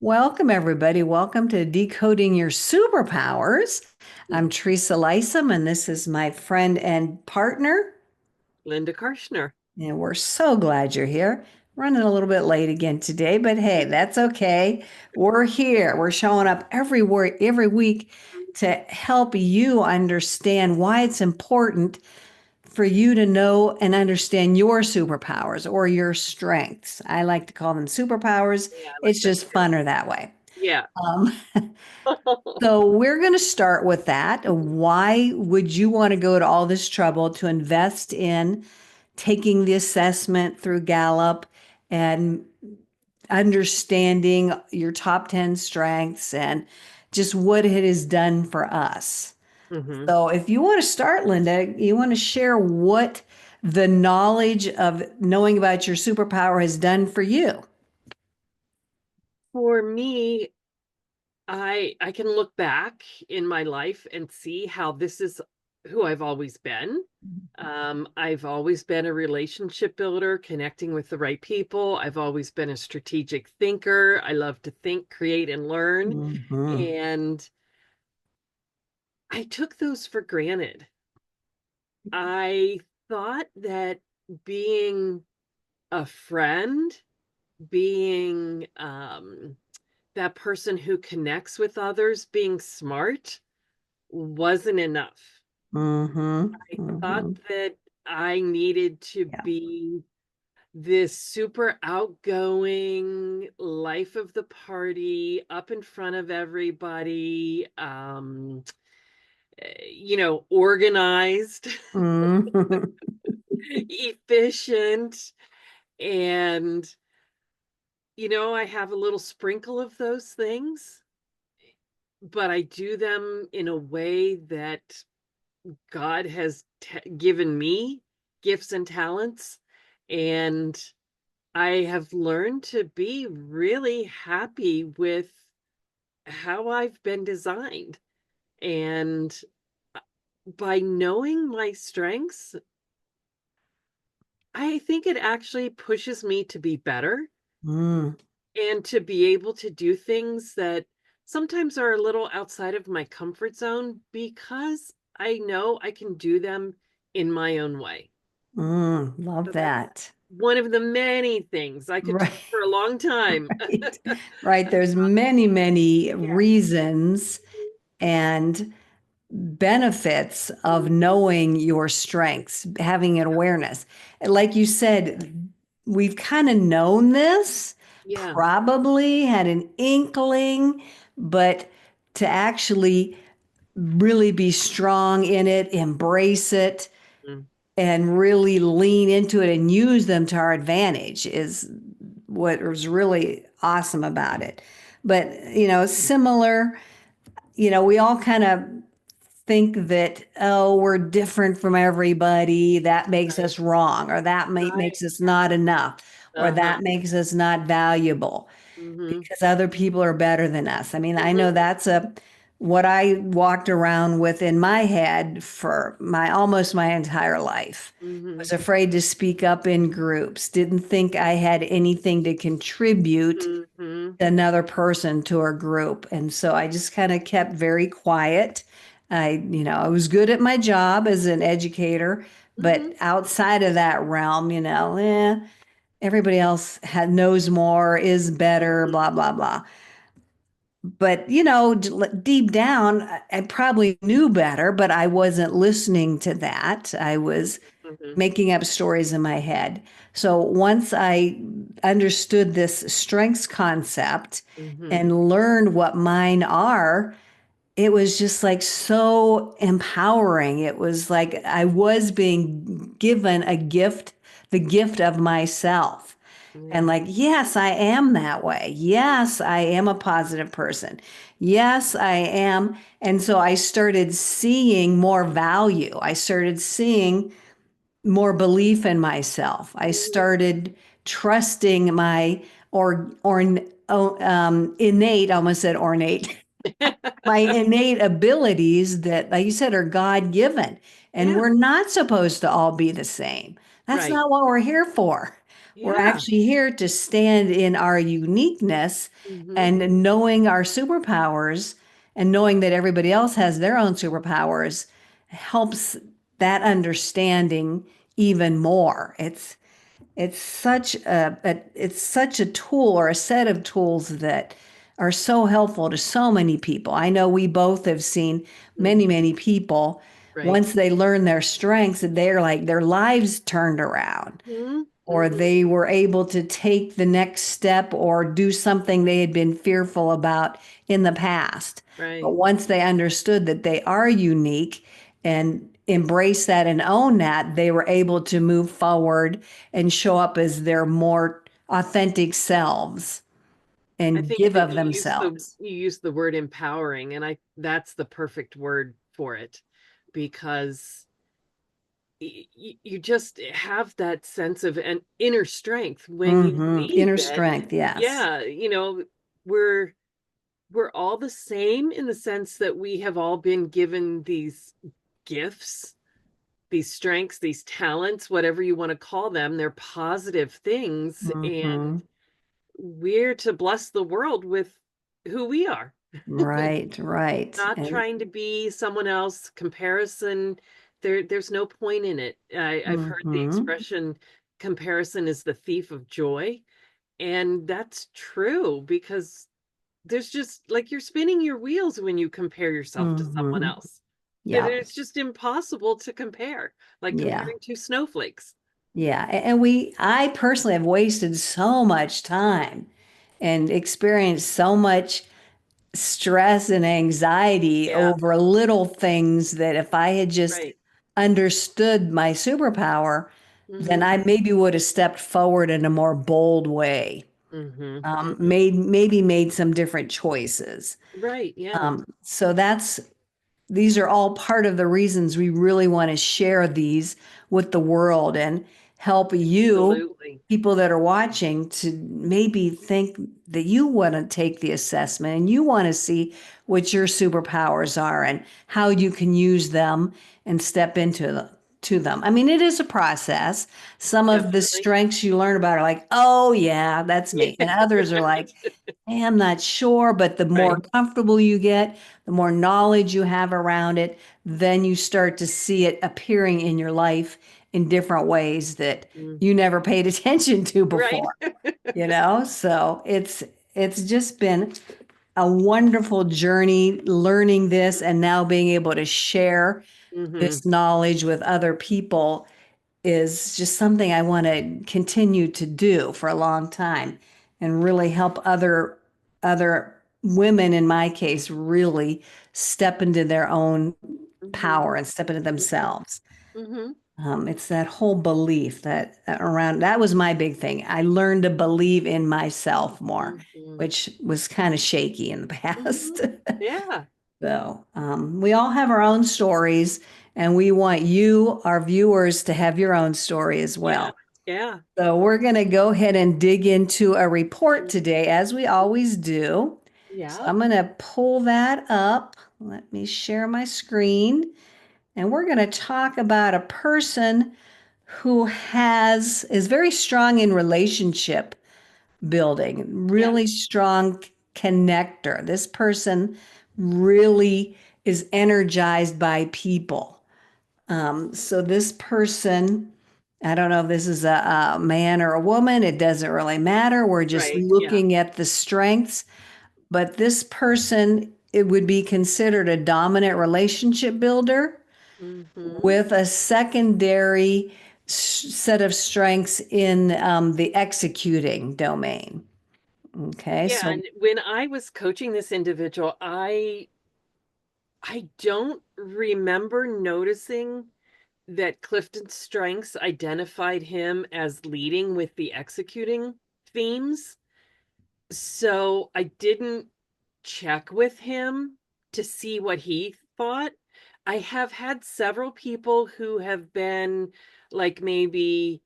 Welcome, everybody. Welcome to Decoding Your Superpowers. I'm Teresa Lisum, and this is my friend and partner. Linda Karchner. And we're so glad you're here. Running a little bit late again today, but hey, that's okay. We're here. We're showing up every week to help you understand why it's important for you to know and understand your superpowers or your strengths. I like to call them superpowers. Yeah, I like It's that just too. funner that way. Yeah. Um, So we're going to start with that. Why would you want to go to all this trouble to invest in taking the assessment through Gallup and understanding your top 10 strengths and just what it has done for us? hmm So if you want to start, Linda, you want to share what the knowledge of knowing about your superpower has done for you. For me, I can look back in my life and see how this is who I've always been. I've always been a relationship builder, connecting with the right people. I've always been a strategic thinker. I love to think, create, and learn. Mhm. And I took those for granted. I thought that being a friend, being that person who connects with others, being smart wasn't enough. Mhm. I thought Mhm. that I needed to Yeah. be this super outgoing, life of the party, up in front of everybody, organized, Mhm. efficient. And, I have a little sprinkle of those things, but I do them in a way that God has given me gifts and talents. And I have learned to be really happy with how I've been designed. And by knowing my strengths, I think it actually pushes me to be better Mm. and to be able to do things that sometimes are a little outside of my comfort zone because I know I can do them in my own way. Love So that's that. one of the many things I could Right. talk for a long time. Right. Right. There's many, many Yeah. reasons and benefits of knowing your strengths, having an awareness. And like you said, we've kind of known this, Yeah. probably had an inkling, but to actually really be strong in it, embrace it, Mm. and really lean into it and use them to our advantage is what was really awesome about it. But, similar, we all kind of think that, oh, we're different from everybody. That makes Right. us wrong, or Right. makes us not enough, or Uh-huh. that makes us not valuable hmm because other people are better than us. I mean, I hmm know that's what I walked around with in my head for my almost my entire life. hmm Was afraid to speak up in groups, didn't think I had anything to contribute hmm to another person to a group. And so I just kind of kept very quiet. I was good at my job as an educator, hmm but outside of that realm, everybody else knows more, is better, blah, blah, blah. But, deep down, I probably knew better, but I wasn't listening to that. I was hmm making up stories in my head. So once I understood this strengths concept hmm and learned what mine are, it was just like so empowering. It was like I was being given a gift, the gift of myself. And Yeah. like, yes, I am that way. Yes, I am a positive person. Yes, I am. And so I started seeing more value. I started seeing more belief in myself. I hmm started trusting my innate, I almost said ornate, my innate abilities that, like you said, are God given. And Yeah. we're not supposed to all be the same. That's Right. not what we're here for. We're Yeah. actually here to stand in our uniqueness Hmm. and knowing our superpowers and knowing that everybody else has their own superpowers helps that understanding even more. It's such a tool or a set of tools that are so helpful to so many people. I know we both have seen many, Hmm. many people Right. once they learn their strengths, they're like their lives turned around Hmm. or they were able to take the next step or do something they had been fearful about in the past. But Right. once they understood that they are unique and embrace that and own that, they were able to move forward and show up as their more authentic selves I and think give that of themselves. you use the word empowering, and I that's the perfect word for it, because you just have that sense of an inner strength when you see Inner that, strength, yes. yeah, we're we're all the same in the sense that we have all been given these gifts, these strengths, these talents, whatever you want to call them. They're positive things, and hmm we're to bless the world with who we are. Right, right. Not And trying to be someone else. Comparison, there's no point in it. I've heard the hmm expression comparison is the thief of joy. And that's true, because there's just like you're spinning your wheels when you compare yourself to someone hmm else. Yeah, It's just impossible to compare, like yeah. comparing two snowflakes. Yeah, and I personally have wasted so much time and experienced so much stress and anxiety Yeah, over little things that if I had just right. understood my superpower, then Hmm. I maybe would have stepped forward in a more bold way, Hmm. Hmm. maybe made some different choices. Right, yeah. So these are all part of the reasons we really want to share these with the world and help you, Absolutely. people that are watching, to maybe think that you want to take the assessment and you want to see what your superpowers are and how you can use them and step into to them. I mean, it is a process. Some of the Definitely. strengths you learn about are like, oh yeah, that's Yeah. me. And others are like, "Hey, I'm not sure," but the more Right. comfortable you get, the more knowledge you have around it, then you start to see it appearing in your life in different ways that Mm. you never paid attention to Right. before, you know? So it's just been a wonderful journey learning this and now being able to share Hmm. this knowledge with other people is just something I want to continue to do for a long time and really help other women in my case really step into their own Hmm. power and step into Hmm. themselves. Hmm. It's that whole belief that around that was my big thing. I learned to believe in myself more, Hmm. which was kind of shaky in the Hmm. past. Yeah. So, we all have our own stories, and we want you, our viewers, to have your own story as Yeah. well. Yeah. So, we're going to go ahead and dig into a report today, as we always do. So, Yeah. I'm going to pull that up. Let me share my screen, and we're going to talk about a person who is very strong in relationship building, Yeah. really strong connector. This person really is energized by people. So this person, I don't know if this is a man or a woman, it doesn't really matter. We're just Right. Yeah. looking at the strengths, but this person, it would be considered a dominant relationship builder Hmm. with a secondary set of strengths in the executing domain. Okay, Yeah. so And when I was coaching this individual, I don't remember noticing that Clifton's strengths identified him as leading with the executing themes. So I didn't check with him to see what he thought. I have had several people who have been like maybe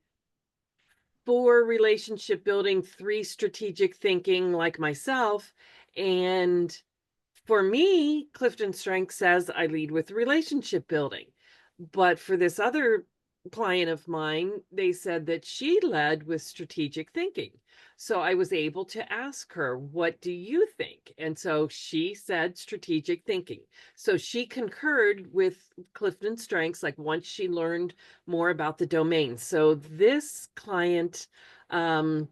four relationship building, three strategic thinking, like myself. And for me, Clifton Strength says I lead with relationship building. But for this other client of mine, they said that she led with strategic thinking. So I was able to ask her, what do you think? And so she said strategic thinking. So she concurred with CliftonStrengths, like once she learned more about the domain. So this client, um,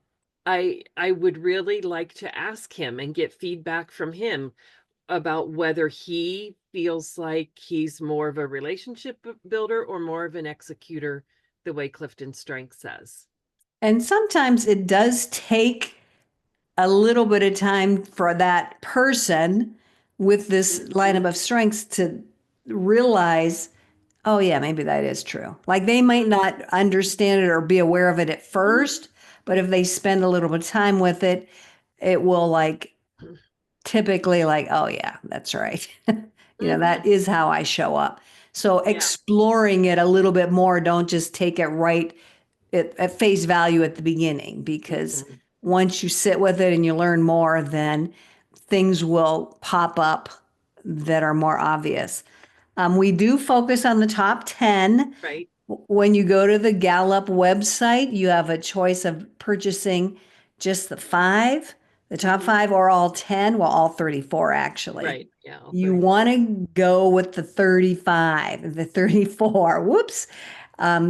I would really like to ask him and get feedback from him about whether he feels like he's more of a relationship builder or more of an executor, the way CliftonStrengths says. And sometimes it does take a little bit of time for that person with this Mhm. lineup of strengths to realize, oh, yeah, maybe that is true. Like they might not understand it or be aware of it at first, but if they spend a little bit of time with it, it will like typically like, oh yeah, that's right. That Mhm. is how I show up. So Yeah. exploring it a little bit more, don't just take it right at face value at the beginning, because Mhm. once you sit with it and you learn more, then things will pop up that are more obvious. We do focus on the top 10. Right. When you go to the Gallup website, you have a choice of purchasing just the top Mhm. five, or all 10, well, all 34 actually. Right. Yeah. All You 34. want to go with the 35, the 34. Whoops.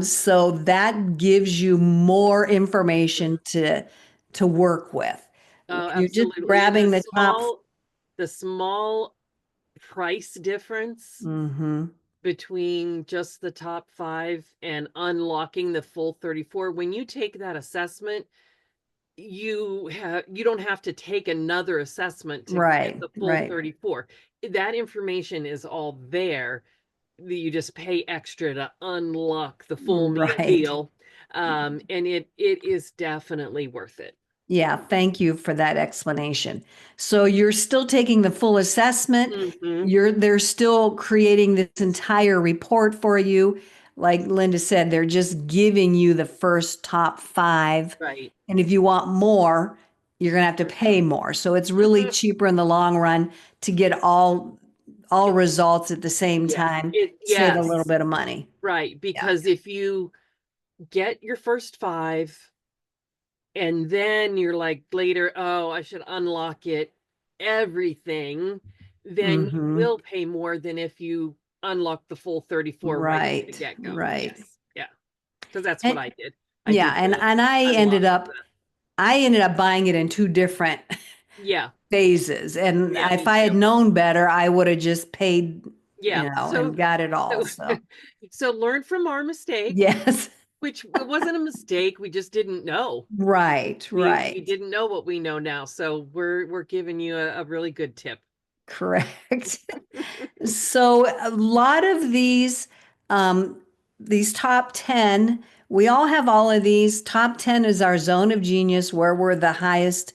So that gives you more information to work with. When Oh, you're just absolutely. And grabbing the top. the small price difference Mhm. between just the top five and unlocking the full 34, when you take that assessment, you don't have to take another assessment to get Right, the full right, 34. That information is all there. You just pay extra to unlock the full meal right. deal. And it is definitely worth it. Yeah, thank you for that explanation. So you're still taking the full assessment. Hmm. They're still creating this entire report for you. Like Linda said, they're just giving you the first top five. Right. And if you want more, you're going to have to pay more. So it's really Hmm. cheaper in the long run to get all results at the same Yeah. time, save a little Yes. bit of money. Right. Yeah. Because if you get your first five and then you're like later, oh, I should unlock it, everything, then you Hmm. will pay more than if you unlock the full 34 right from the Right, get-go. right. Yes. Yeah. Because that's what And I did. I yeah, did and the and unlock of that. I ended up buying it in two different Yeah. phases. And Yeah, if me I had too. known better, I would have just paid, Yeah. and got it all. So So, so learn from our mistake, yes. which it wasn't a mistake. We just didn't know. Right, We right. didn't know what we know now. So we're giving you a really good tip. Correct. So a lot of these top 10, we all have all of these. Top 10 is our zone of genius, where we're the highest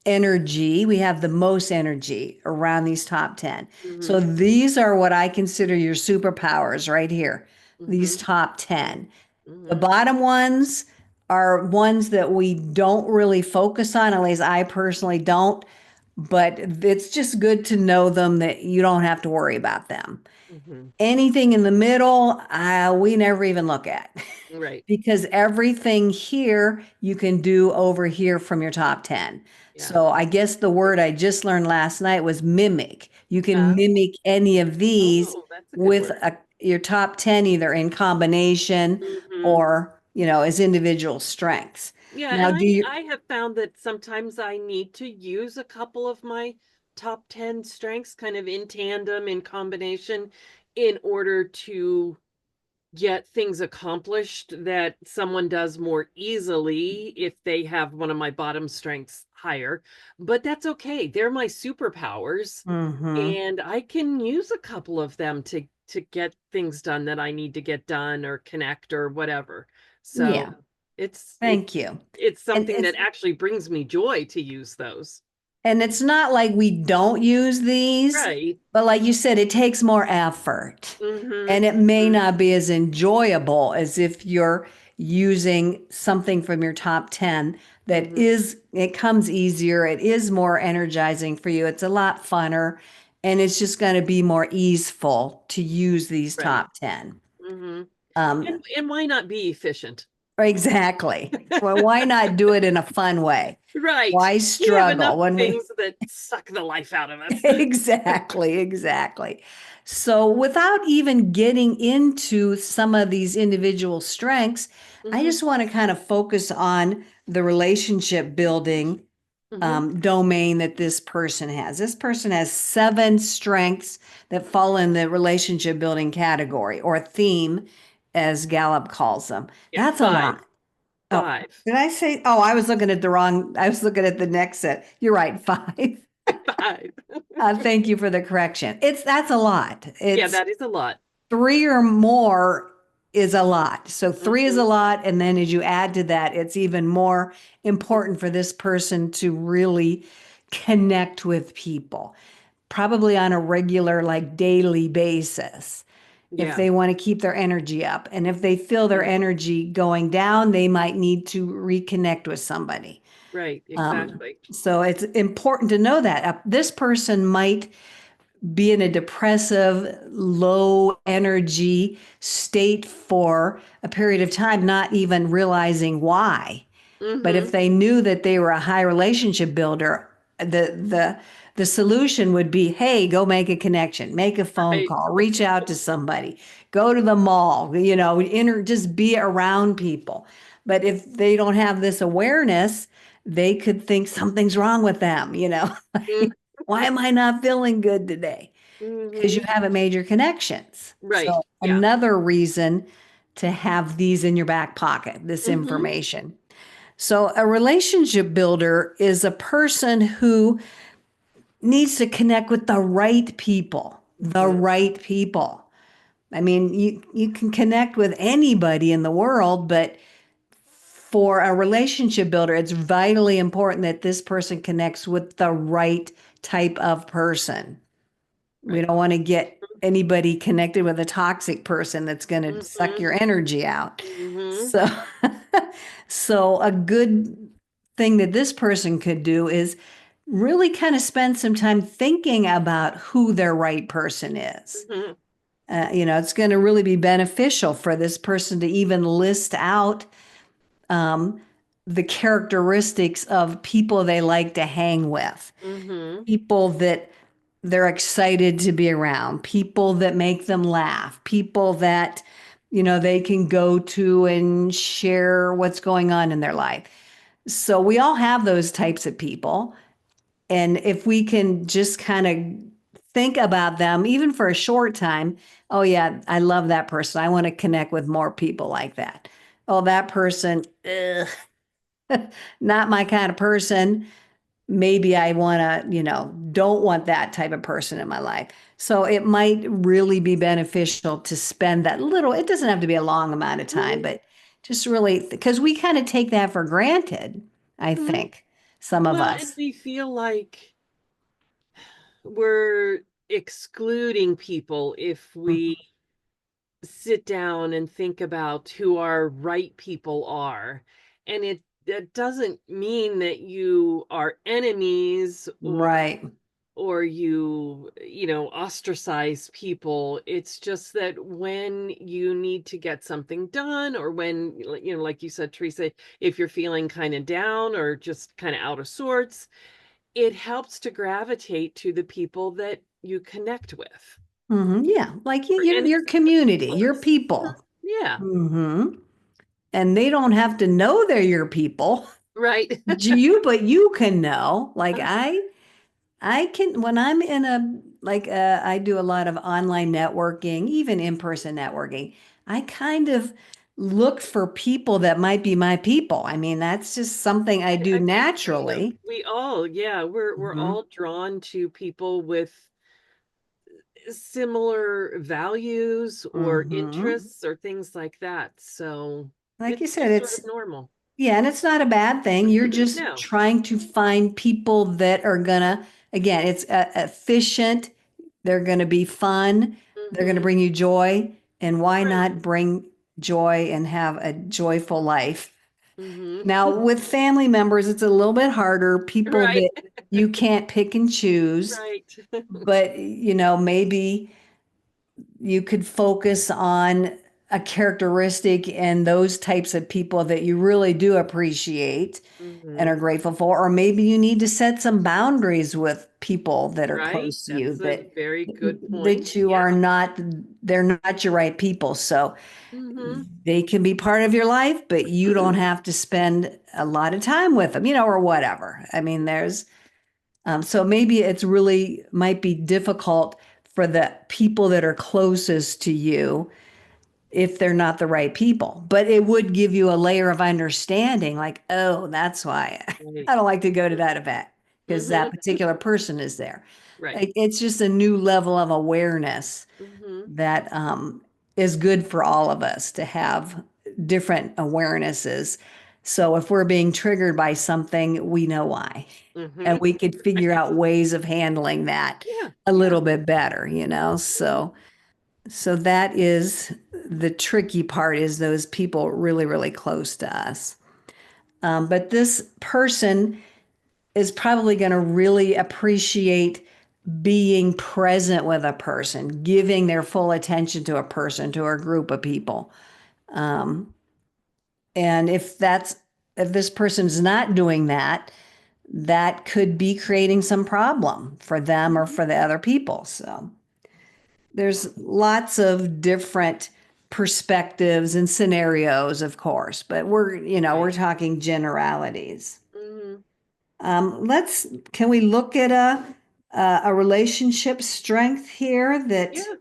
energy. We have the most energy around these top 10. So Hmm. these are what I consider your superpowers right here, these Hmm. top 10. The Hmm. bottom ones are ones that we don't really focus on, at least I personally don't, but it's just good to know them, that you don't have to worry about them. Hmm. Anything in the middle, we never even look at. Right. Because everything here you can do over here from your top 10. Yeah. So I guess the word I just learned last night was mimic. You can Uh, mimic any of these oh, that's a good with word. your top 10, either in combination Hmm. or, as individual strengths. Yeah, Now, and do you, I have found that sometimes I need to use a couple of my top 10 strengths kind of in tandem, in combination, in order to get things accomplished that someone does more easily if they have one of my bottom strengths higher. But that's okay. They're my superpowers, Mhm. and I can use a couple of them to get things done that I need to get done or connect or whatever. Yeah, So it's it thank you. it's And something that it's actually brings me joy to use those. And it's not like we don't use these, Right. but like you said, it takes more effort. Mm-hmm. And it may not be as enjoyable as if you're using something from your top 10 that Mm-hmm. it comes easier. It is more energizing for you. It's a lot funner. And it's just going to be more easeful to use these Right. top 10. Mm-hmm. And why not be efficient? Exactly. Well, why not do it in a fun way? Right. Why We have enough struggle when we things that suck the life out of us. exactly, exactly. So, without even getting into some of these individual strengths, I Hmm. just want to kind of focus on the relationship building Hmm. domain that this person has. This person has 7 strengths that fall in the relationship building category or theme, as Gallup calls them. Yeah, That's a five, lot. Oh, five, did I say? Oh, I was looking at the wrong, I was looking at the next set. You're right, 5. five. Thank you for the correction. That's a lot. Yeah, It's that is a lot. 3 or more is a lot. So 3 is a Hmm. lot. And then as you add to that, it's even more important for this person to really connect with people, probably on a regular, like daily basis, if Yeah. they want to keep their energy up. And if they feel their Yeah. energy going down, they might need to reconnect with somebody. Right. Um, Exactly. so it's important to know that this person might be in a depressive, low energy state for a period of time, not even realizing why. But if Hmm. they knew that they were a high relationship builder, the solution would be, hey, go make a connection, make a phone Right. call, reach out to somebody, go to the mall, just be around people. But if they don't have this awareness, they could think something's wrong with them. Why am I not feeling good today? Because you Mm-hmm. haven't made your connections. Right. So Yeah. another reason to have these in your back pocket, this Hmm. information. So, a relationship builder is a person who needs to connect with the right people, the Hmm. right people. I mean, you can connect with anybody in the world, but for a relationship builder, it's vitally important that this person connects with the right type of person. We Right. don't want to get anybody connected with a toxic person that's going to suck Hmm. your energy out. Hmm. So, so a good thing that this person could do is really kind of spend some time thinking about who their right person is. Hmm. It's going to really be beneficial for this person to even list out um, the characteristics of people they like to hang with, Hmm. people that they're excited to be around, people that make them laugh, people that, they can go to and share what's going on in their life. So we all have those types of people. And if we can just kind of think about them, even for a short time, oh, yeah, I love that person. I want to connect with more people like that. Oh, that person, ugh, not my kind of person. Maybe I want to, don't want that type of person in my life. So it might really be beneficial to spend that little, it doesn't have to be a long amount of time, Hmm. but just really, because we kind of take that for granted, I Hmm. think, some of Well, and us. we feel like we're excluding people if we Mhm. sit down and think about who our right people are. And that doesn't mean that you are enemies Right. or ostracize people. It's just that when you need to get something done, or when, like you said, Teresa, if you're feeling kind of down or just kind of out of sorts, it helps to gravitate to the people that you connect with Yeah. Like for any your community, your cause. people. Yeah. hmm And they don't have to know they're your people. Right. But you can know. Like I can, when I'm in I do a lot of online networking, even in-person networking. I kind of look for people that might be my people. I mean, that's just something I do I think naturally. we all, yeah, we're hmm all drawn to people with similar values or hmm interests or things like that. So Like you it's said, just sort it's of normal. yeah, and it's not a bad thing. You're just No. trying to find people that are gonna, again, it's efficient. They're gonna be fun. They're gonna Hmm. bring you joy. And why Right. not bring joy and have a joyful life? Hmm. Now, with family members, it's a little bit harder. People Right. that you can't pick and choose, Right. but maybe you could focus on. a characteristic in those types of people that you really do appreciate and Mm-hmm. are grateful for, or maybe you need to set some boundaries with people that are Right. close to you That's a very good point. that you Yeah. are not, they're not your right people. So Mm-hmm. they can be part of your life, but you don't have to spend a lot of time with them, or whatever. I mean, so maybe it's really might be difficult for the people that are closest to you if they're not the right people. But it would give you a layer of understanding, like, oh, that's why Right. I don't like to go to that event because Mm-hmm. that particular person is there. Right. Like, it's just a new level of awareness Mm-hmm. that is good for all of us to have different awarenesses. So if we're being triggered by something, we know why. Mm-hmm. And we could figure Right. out ways of handling that Yeah. a Yeah. little bit better. Mm-hmm. So that is the tricky part, is those people really, really close to us. But this person is probably going to really appreciate being present with a person, giving their full attention to a person, to a group of people. Um, and if this person's not doing that, that could be creating some problem for them or Mm-hmm. for the other people. So there's lots of different perspectives and scenarios, of course, but we're Right. talking generalities. Mm-hmm. Can we look at a relationship strength here that, Yeah.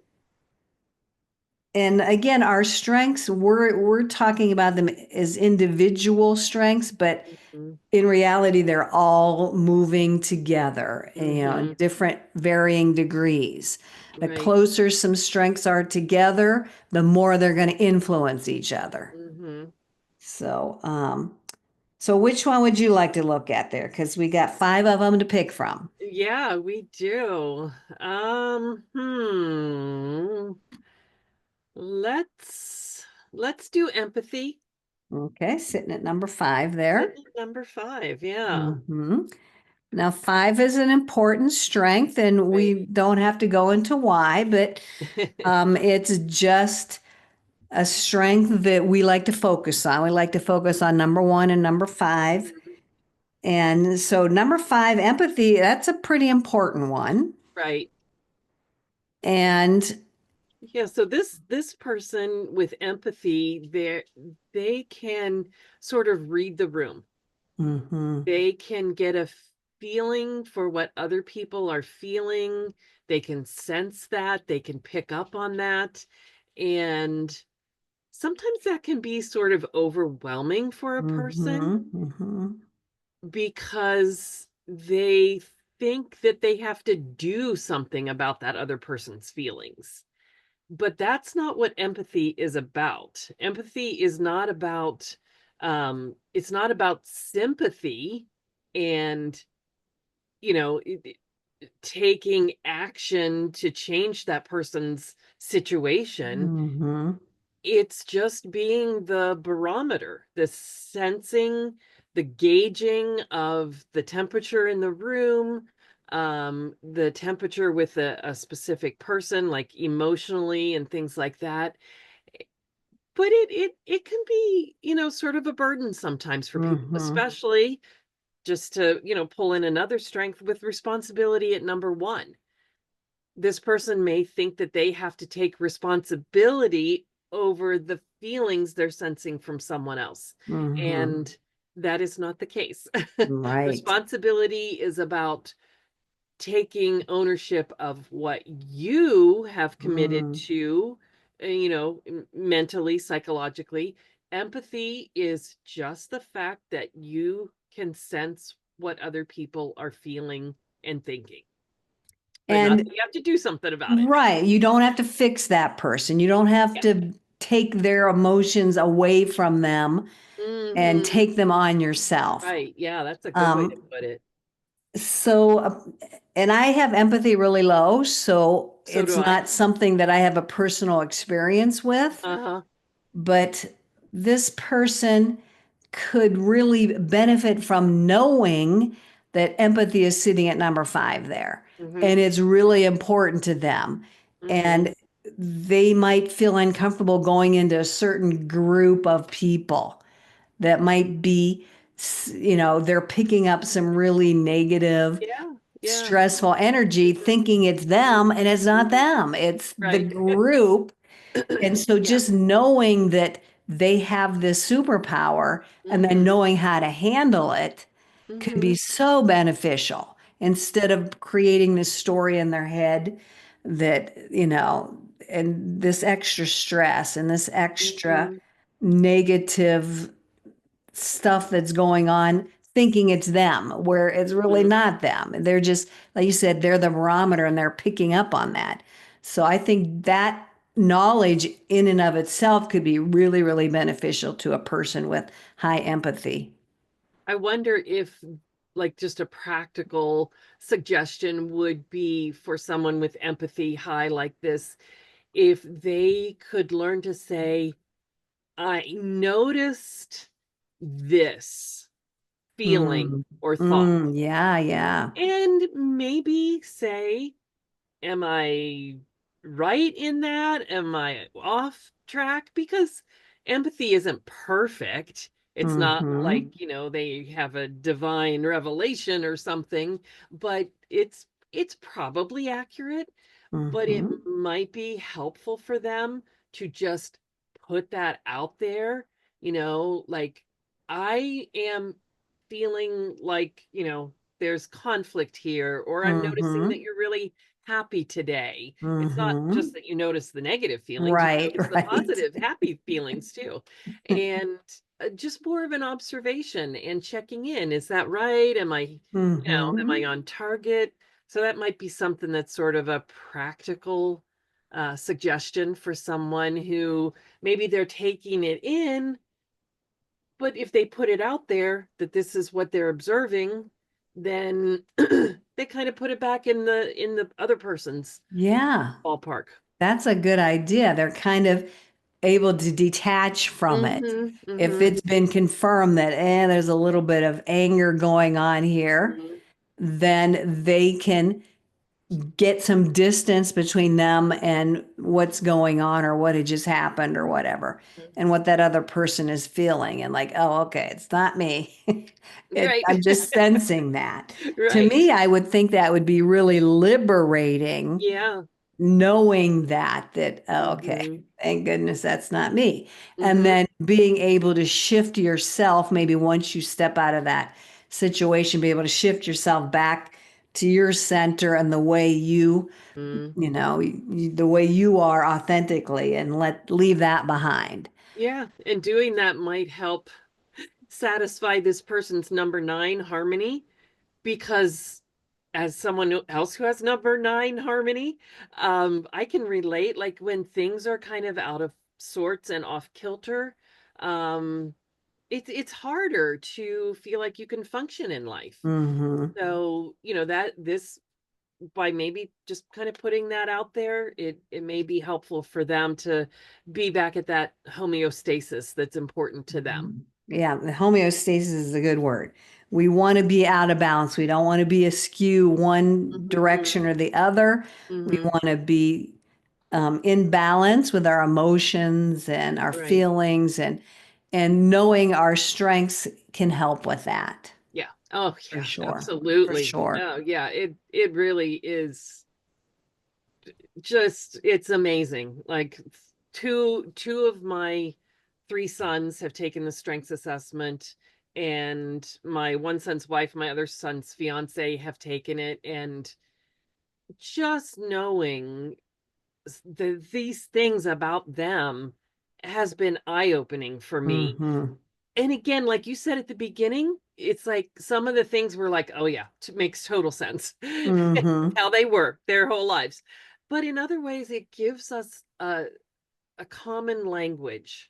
and again, our strengths, we're talking about them as individual strengths, but Mm-hmm. in reality, they're all moving together, in Mm-hmm. different varying degrees. The Right. closer some strengths are together, the more they're going to influence each other. Mm-hmm. So, so which one would you like to look at there? Because we got five of them to pick from. Yeah, we do. Let's do empathy. Okay, sitting at number five there. Sitting at number five. Yeah. hmm Now, five is an important strength, and Right. we don't have to go into why, but it's just a strength that we like to focus on. We like to focus on number one and number five. Mhm. And so, number five, empathy, that's a pretty important one. Right. And Yeah, so this person with empathy, they can sort of read the room. mhm, They can get a feeling for what other people are feeling. They can sense that, they can pick up on that. And sometimes that can be sort of overwhelming for a person mhm, mhm, because they think that they have to do something about that other person's feelings. But that's not what empathy is about. Empathy is not about it's not about sympathy and you know taking action to change that person's situation. mhm, It's just being the barometer, the sensing, the gauging of the temperature in the room, the temperature with a specific person, like emotionally and things like that. But it can be, sort of a burden sometimes for people, mhm, especially just to, pull in another strength with responsibility at number one. This person may think that they have to take responsibility over the feelings they're sensing from someone else. mhm. And that is not the case. Right. Responsibility is about taking ownership of what you have committed Mm, to, mentally, psychologically. Empathy is just the fact that you can sense what other people are feeling and thinking, but not And that you have to do something about it. right, you don't have to fix that person. You don't have Yeah. to take their emotions away from them and Hmm. take them on yourself. Right. Yeah, that's a good way to Um, put it. so, and I have empathy really low, so So do it's I. not something that I have a personal experience with, Uh-huh. but this person could really benefit from knowing that empathy is sitting at number five there. Hmm. And it's really important to them. Hmm. And they might feel uncomfortable going into a certain group of people that might be, they're picking up some really negative, Yeah. Yeah. stressful energy, thinking it's them, and it's not Mhm. them, it's the Right. group. And so Yeah. just knowing that they have this superpower and then Hmm. knowing how to handle it can be Hmm. so beneficial instead of creating this story in their head that, and this extra stress and this extra Hmm. negative stuff that's going on, thinking it's them, where it's really Hmm. not them. They're just, like you said, they're the barometer and they're picking up on that. So I think that knowledge in and of itself could be really, really beneficial to a person with high empathy. I wonder if, like, just a practical suggestion would be for someone with empathy high like this, if they could learn to say, I noticed this feeling Mm, or thought, yeah, yeah. and maybe say, am I right in that? Am I off track? Because empathy isn't perfect. It's not Mm-hmm. like, they have a divine revelation or something, but it's probably accurate, but it Mm-hmm. might be helpful for them to just put that out there, like, I am feeling like, there's conflict here, or I'm noticing that Mm-hmm. you're really happy today. It's not Mm-hmm. just that you notice the negative feelings, you Right, notice the right. positive, happy feelings too. And just more of an observation and checking in. Is that right? Am I Mm-hmm. on target? So that might be something that's sort of a practical suggestion for someone who maybe they're taking it in, but if they put it out there that this is what they're observing, then they kind of put it back in the other person's Yeah. ballpark. That's a good idea. They're kind of able to detach from it. Mm-hmm. If Mm-hmm. it's been confirmed that, there's a little bit of anger going on here, Mm-hmm. then they can get some distance between them and what's going on or what had just happened or whatever, and what that other person is feeling. And like, oh, okay, it's not me. Right. I'm just sensing that. To Right. me, I would think that would be really liberating Yeah. knowing that oh, okay, Mm-hmm. thank goodness that's not me. And Mm-hmm. then being able to shift yourself, maybe once you step out of that situation, be able to shift yourself back to your center and the way Mm. the way you are authentically, and leave that behind. Yeah. And doing that might help satisfy this person's number nine harmony, because as someone else who has number nine harmony, I can relate, like when things are kind of out of sorts and off kilter, um, it's harder to feel like you can function in life. Hmm. So, that this by maybe just kind of putting that out there, it may be helpful for them to be back at that homeostasis that's important to them. Yeah, the homeostasis is a good word. We want to be out of balance. We don't want to be askew one Hmm. direction or the other. We Hmm. want to be in balance with our emotions and our Right. feelings, and knowing our strengths can help with that Yeah. Oh, for yeah, sure. For absolutely. sure. Oh, yeah, it really is just it's amazing. Like two of my three sons have taken the strengths assessment, and my one son's wife, my other son's fiance have taken it, and just knowing these things about them has been eye-opening for me. Hmm. And again, like you said at the beginning, it's like some of the things were like, oh yeah, makes total sense. Hmm. How they work their whole lives. But in other ways, it gives us a common language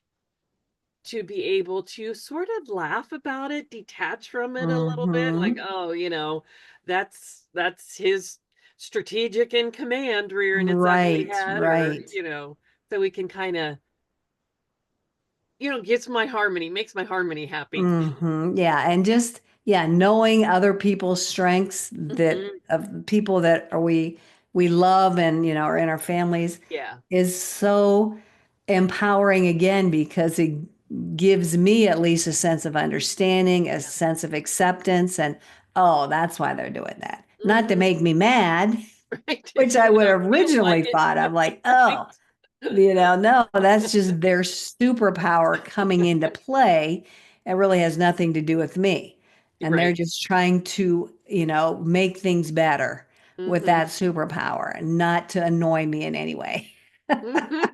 to be able to sort of laugh about it, detach from it a little bit, like, Hmm. oh, that's his strategic in command rearing its ugly Right, head, or, right. so we can kind of, gets my harmony, makes my harmony happy. Yeah, and knowing other people's strengths, that Hmm. of people that are we we love and, are in our families Yeah. is so empowering again because it gives me at least a sense of understanding, a sense of acceptance, and oh, that's why they're doing that. Not to Hmm. make me mad, Right. which So I we would don't have feel like originally it. thought of, like, Right. oh, no, that's just their superpower coming into play. It really has nothing to do with me. And they're Right. just trying to, make things better with Hmm. that superpower, and not to annoy me in any way. Hmm.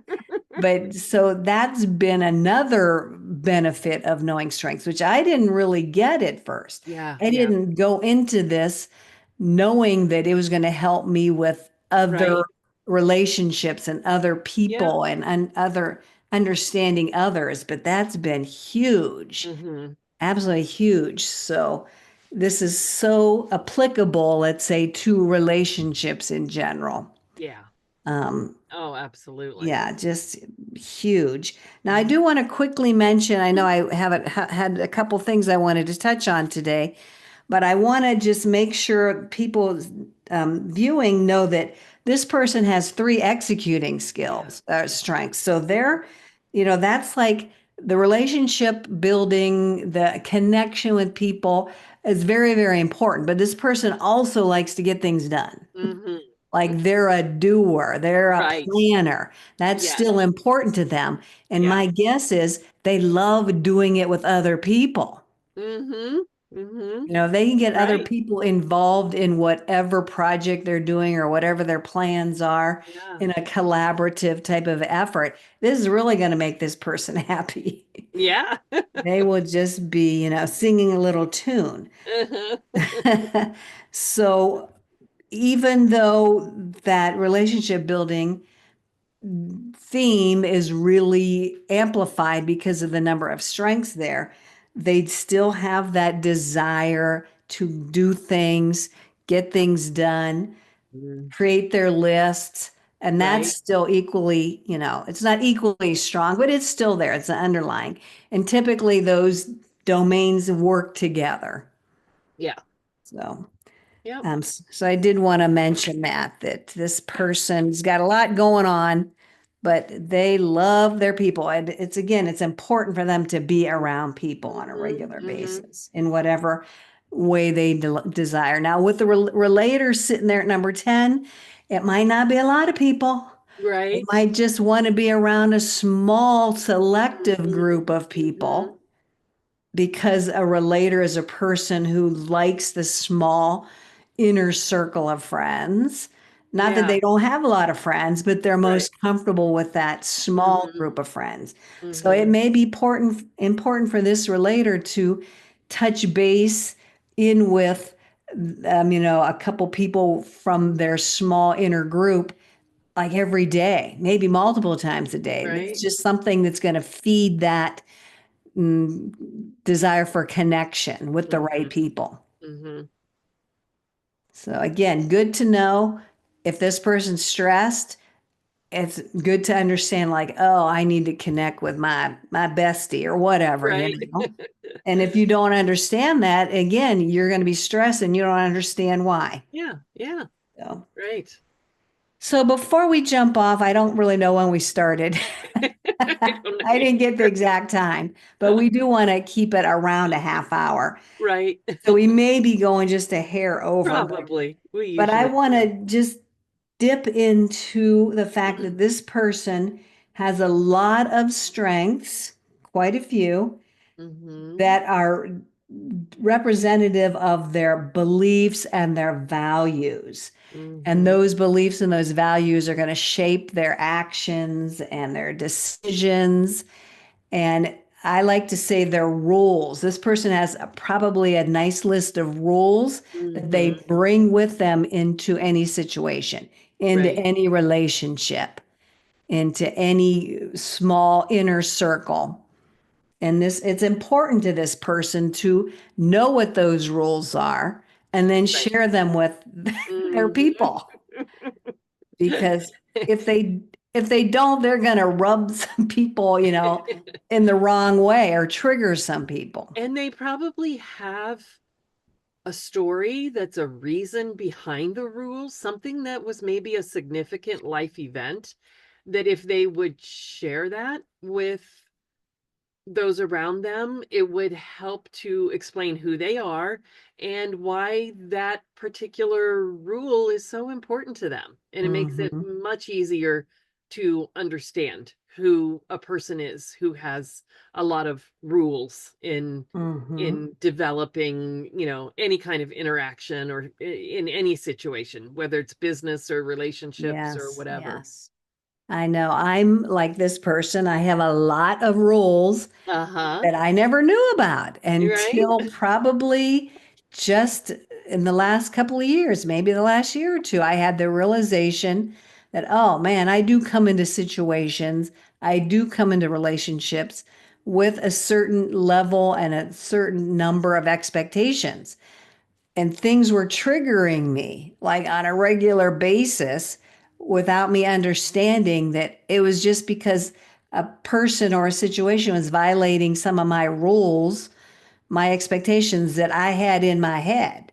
But so that's been another benefit of knowing strengths, which I didn't really get at first. Yeah. I Yeah. didn't go into this knowing that it was going to help me with other Right. relationships and other Yeah. people and other understanding others, but that's been huge, Hmm. absolutely huge. So this is so applicable, let's say, to relationships in general. Yeah. Um, Oh, absolutely. yeah, just huge. Now, I Mhm. do want to quickly mention, I know I haven't had a couple things I wanted to touch on today, but I want to just make sure people viewing know that this person has three executing Yeah. skills, strengths. So that's like the relationship building, the connection with people is very, very important. But this person also likes to get things done. Hmm. Like they're a doer, they're a Right. planner. That's Yes. still important to them. And Yeah. my guess is they love doing it with other people. Hmm. Hmm. They can get other Right. people involved in whatever project they're doing or whatever their plans are Yeah. in a collaborative type of effort. This is really going to make this person happy. Yeah. They will just be, singing a little tune. So even though that relationship building theme is really amplified because of the number of strengths there, they still have that desire to do things, get things done, Mm. create their lists. And that's Right. still equally, it's not equally strong, but it's still there. It's an underlying. And typically those domains work together. Yeah. So. Yep. So I did want to mention that this person's got a lot going on, but they love their people. And it's again, it's important for them to be around people on a Hmm. regular Hmm. basis in whatever way they desire. Now, with the relator sitting there at number 10, it might not be a lot of people. They Right. might just want to be around a small, selective Hmm. group of Hmm. people because a relator is a person who likes the small inner circle of friends. Not that Yeah. they don't have a lot of friends, but they're Right. most comfortable with that small Hmm. group of friends. So it Hmm. may be important for this relator to touch base in with a couple people from their small inner group like every day, maybe multiple times a day. It's Right. just something that's going to feed that mm, desire for connection with the right Hmm. people. Hmm. So again, good to know if this person's stressed, it's good to understand like, oh, I need to connect with my bestie or whatever, Right. And if you don't understand that, again, you're going to be stressed and you don't understand why. Yeah. Yeah. So, Right. so before we jump off, I don't really know when we started. I don't know I didn't get the either. exact time, but we do want to keep it around a half hour. Right. So we may be going just a hair over, Probably. We but I usually want do. to just dip into the fact that this person has a lot of strengths, quite a few, Hmm. that are representative of their beliefs and their values. And Hmm. those beliefs and those values are going to shape their actions and their decisions. And I like to say their rules. This person has probably a nice list of rules that they Hmm. bring with them into any situation, into Right. any relationship, into any small inner circle. And it's important to this person to know what those rules are and then Right. share them with their Hmm. people. Because if they don't, they're going to rub some people, in the wrong way or trigger some people. And they probably have a story that's a reason behind the rules, something that was maybe a significant life event, that if they would share that with those around them, it would help to explain who they are and why that particular rule is so important to them. And it makes it Mm-hmm. much easier to understand who a person is who has a lot of rules Mm-hmm. in developing, any kind of interaction or in any situation, whether it's business or relationships or Yes, whatever. yes. I know I'm like this person. I have a lot of rules Uh-huh. that I never knew about Right? until probably just in the last couple of years, maybe the last year or two. I had the realization that, oh man, I do come into situations, I do come into relationships with a certain level and a certain number of expectations. And things were triggering me like on a regular basis without me understanding that it was just because a person or a situation was violating some of my rules, my expectations that I had in my head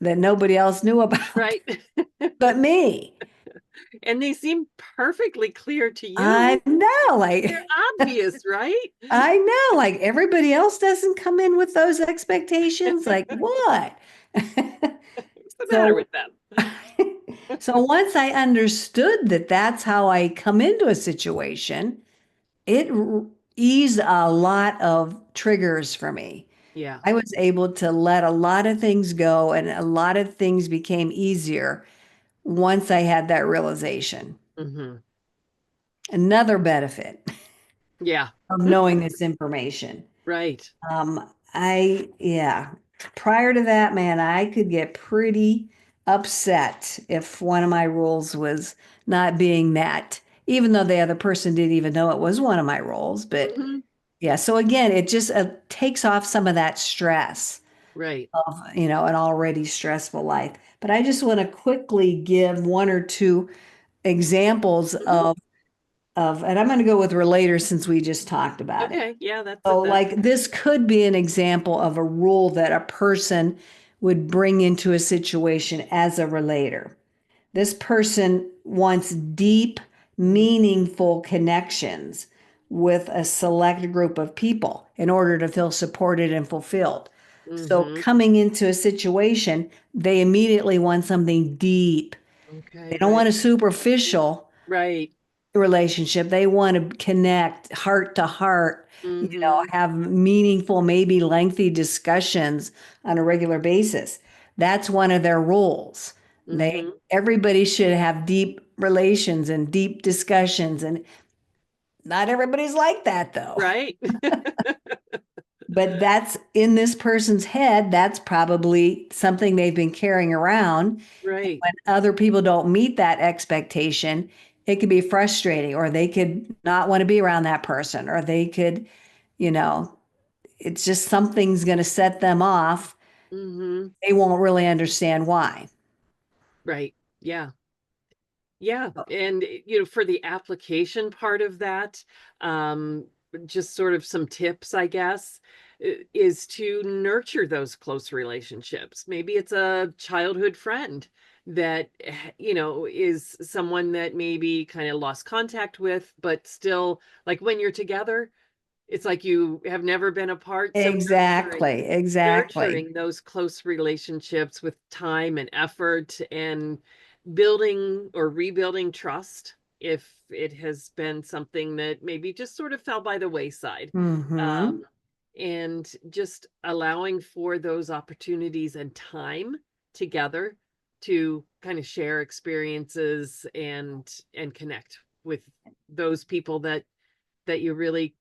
that nobody else knew about Right. but me. And they seem perfectly clear to I you. know, They're like, obvious, right? I know, like everybody else doesn't come in with those expectations. Like, what? What's the matter So with them? So once I understood that that's how I come into a situation, it eased a lot of triggers for me. Yeah. I was able to let a lot of things go and a lot of things became easier once I had that realization. Hmm. Another benefit Yeah. of knowing this information. Right. Yeah, prior to that, man, I could get pretty upset if one of my rules was not being met, even though the other person didn't even know it was one of my rules. But Hmm. yeah, so again, it just takes off some of that stress Right. of, an already stressful life. But I just want to quickly give one or two examples Hmm. and I'm going to go with relators since we just talked about it. Okay. Yeah, So, that's like, this could be an example of a rule that a person would bring into a situation as a relator. This person wants deep, meaningful connections with a select group of people in order to feel supported and fulfilled. So, hmm coming into a situation, they immediately want something deep. They okay, don't right. want a superficial Right. relationship. They want to connect heart to heart, Hmm. have meaningful, maybe lengthy discussions on a regular basis. That's one of their rules. Hmm. Everybody should have deep relations and deep discussions, and not everybody's like that though. Right. But that's in this person's head. That's probably something they've been carrying around. Right. When other people don't meet that expectation, it could be frustrating, or they could not want to be around that person, or they could, you know, it's just something's going to set them off. Hmm. They won't really understand why. Right. Yeah. Yeah, and for the application part of that, um, just sort of some tips, I guess, is to nurture those close relationships. Maybe it's a childhood friend that, is someone that maybe kind of lost contact with, but still, like when you're together, it's like you have never been apart. So Exactly, exactly. nurturing those close relationships with time and effort and building or rebuilding trust if it has been something that maybe just sort of fell by the wayside. Mm-hmm. And just allowing for those opportunities and time together to kind of share experiences and connect with those people that you really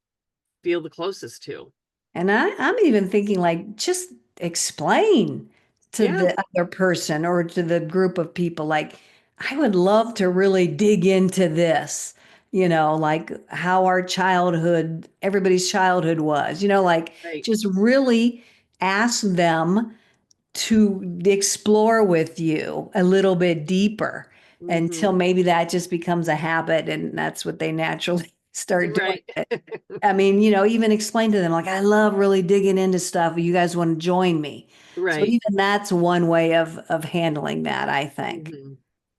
feel the closest to. And I'm even thinking like just explain to Yeah, the other person or to the group of people, like, I would love to really dig into this, like how our childhood, everybody's childhood was, like right. just really ask them to explore with you a little bit deeper until Hmm. maybe that just becomes a habit and that's what they naturally start doing Right. it. I mean, even explain to them, like, I love really digging into stuff. You guys want to join me? So Right. even that's one way of handling that, I think.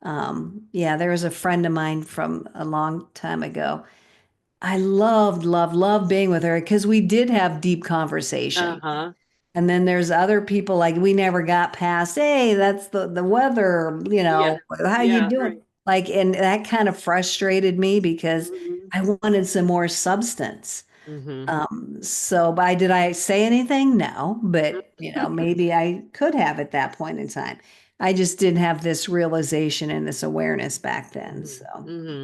Hmm. Yeah, there was a friend of mine from a long time ago. I loved, loved, loved being with her because we did have deep conversation. Uh-huh. And then there's other people like we never got past, hey, that's the weather, Yeah. how you Yeah. doing? Right. Like, and that kind of frustrated me because Hmm. I wanted some more substance. Hmm. Did I say anything? No, but maybe I could have at that point in time. I just didn't have this realization and this awareness back then. Hmm. So, Hmm.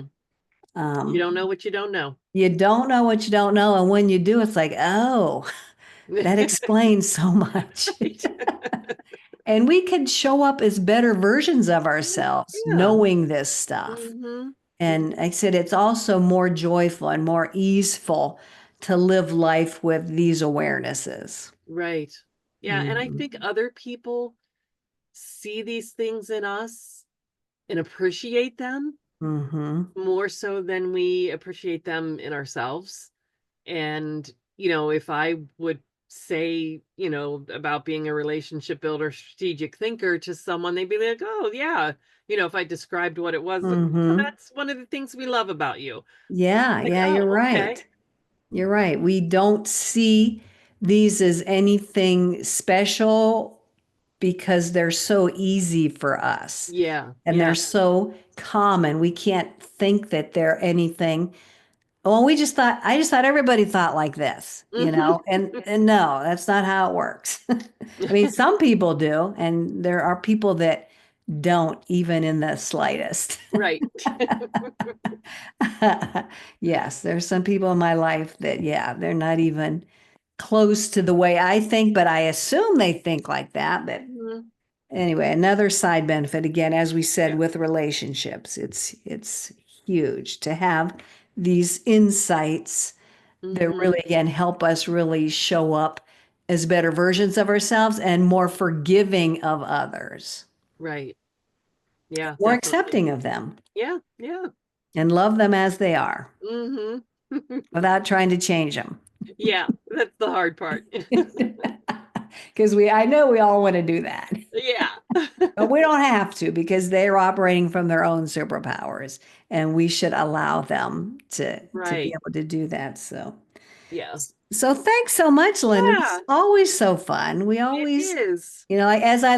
You um, don't know what you don't know. you don't know what you don't know. And when you do, it's like, oh, that explains so much. Right. And we could show up as better versions of ourselves Yeah. knowing this stuff. Hmm. And like I said, it's also more joyful and more easeful to live life with these awarenesses. Right. Yeah. And I Mhm. think other people see these things in us and appreciate them Mhm. more so than we appreciate them in ourselves. And, if I would say, about being a relationship builder, strategic thinker to someone, they'd be like, oh, yeah. If I described what it was, like, oh, Mhm. that's one of the things we love about you. Yeah, Like, yeah, oh, you're okay. right. You're right. We don't see these as anything special because they're so easy for us Yeah. and they're Yeah. so common. We can't think that they're anything. Well, I just thought everybody thought like this, Hmm. and no, that's not how it works. I mean, some people do, and there are people that don't even in the slightest. Right. Yes, there's some people in my life that, yeah, they're not even close to the way I think, but I assume they think like that. But Mhm. anyway, another side benefit, again, as we said, Yeah. with relationships, it's huge to have these insights that Hmm. really, again, help us really show up as better versions of ourselves and more forgiving of others, Right. Yeah, more definitely. accepting of them, Yeah. Yeah. and love them as they are Hmm. without trying to change them. Yeah, that's the hard part. Because I know we all want to do that, Yeah. but we don't have to because they're operating from their own superpowers, and we should allow them to be Right. able to do that. Yeah. So thanks so much, Linda. This is Yeah, always so fun. We it always, is. like as I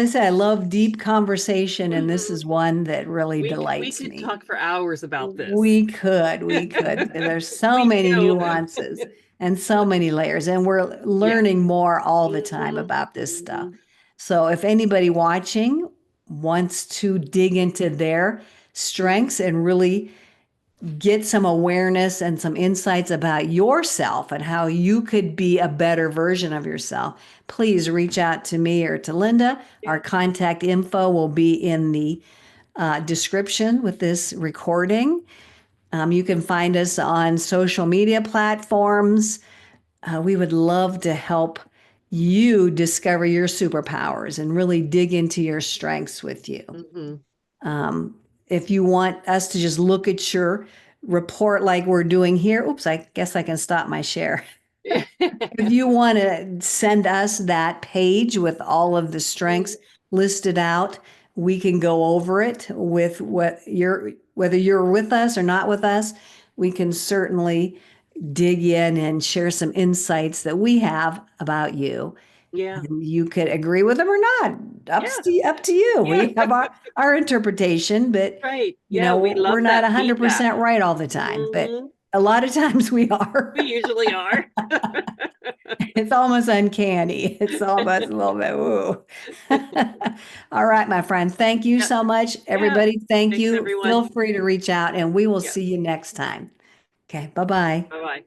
said, I love deep conversation, and this Hmm. is one that really We delights could me. talk for hours about this. We could. There's so We many do. nuances and so many layers, and we're Yeah. learning more all the time Hmm. about this stuff. Hmm. So if anybody watching wants to dig into their strengths and really get some awareness and some insights about yourself and how you could be a better version of yourself, please reach out to me or to Linda. Our Yeah. contact info will be in the description with this recording. You can find us on social media platforms. We would love to help you discover your superpowers and really dig into your strengths with you. Hmm. Um, if you want us to just look at your report like we're doing here, oops, I guess I can stop my share. If you want to send us that page with all of the strengths listed out, we can go over it with whether you're with us or not with us. We can certainly dig in and share some insights that we have about you. Yeah. And you could agree with them or not. Yeah. Up to you. Yeah. We have our interpretation, but Right. Yeah, we we're love not that feedback. 100% right all the time, but Hmm. a lot of times we are. We usually are. It's almost uncanny. It's almost a little bit woo. All right, my friend. Thank you Yeah. so much. Yeah. Everybody, thank Thanks, you. everyone. Feel free to reach out and we will Yeah. see you next time. Okay, bye-bye. Bye-bye.